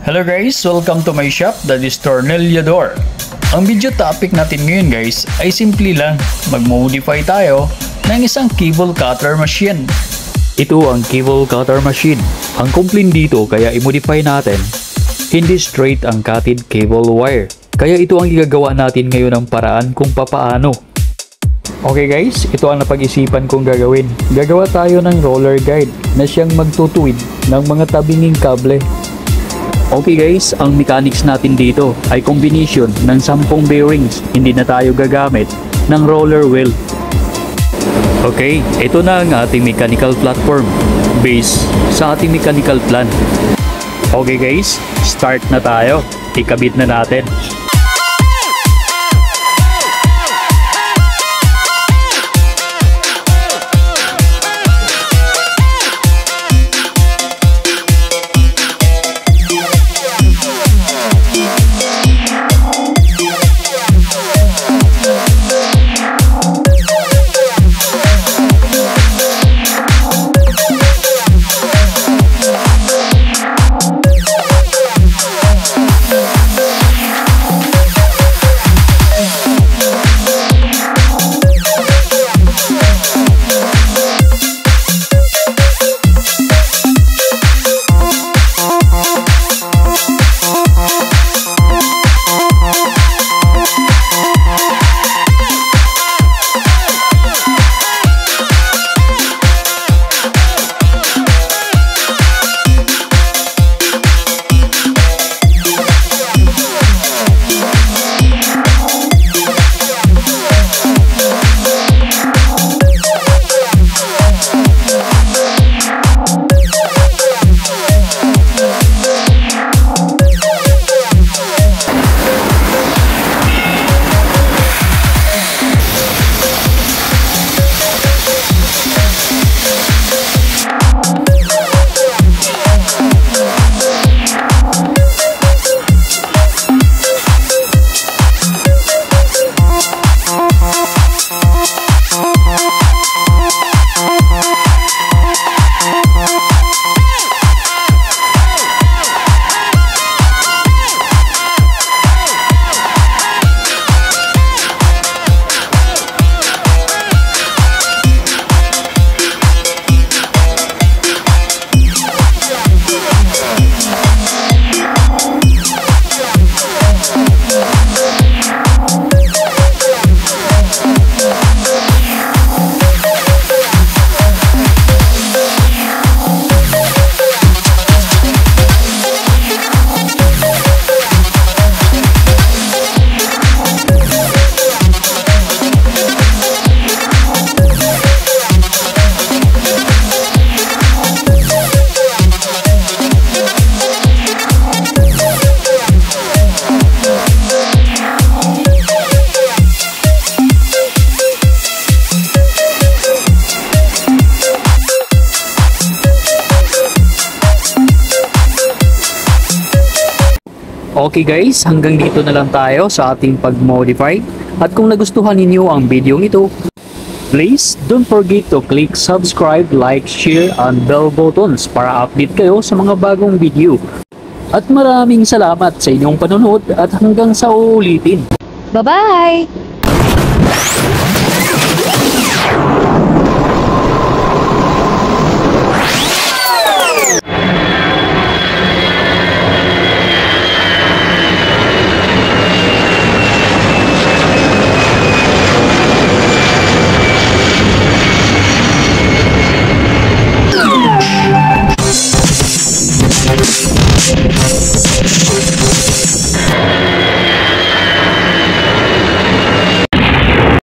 Hello guys, welcome to my shop, that is Tornillador. Ang video topic natin ngayon guys ay simple lang, mag-modify tayo ng isang cable cutter machine. Ito ang cable cutter machine. Ang complaint dito kaya i-modify natin, hindi straight ang cutted cable wire. Kaya ito ang igagawa natin ngayon ng paraan kung papaano. Okay guys, ito ang napag-isipan kong gagawin. Gagawa tayo ng roller guide na siyang magtutuwid ng mga tabinging kable. Okay guys, ang mechanics natin dito ay combination ng 10 bearings. Hindi na tayo gagamit ng roller wheel. Okay, ito na ang ating mechanical platform based sa ating mechanical plan. Okay guys, start na tayo. Ikabit na natin. Okay guys, hanggang dito na lang tayo sa ating pag-modify. At kung nagustuhan ninyo ang video ito, please don't forget to click subscribe, like, share, and bell buttons para update kayo sa mga bagong video. At maraming salamat sa inyong panonood at hanggang sa uulitin. Bye-bye!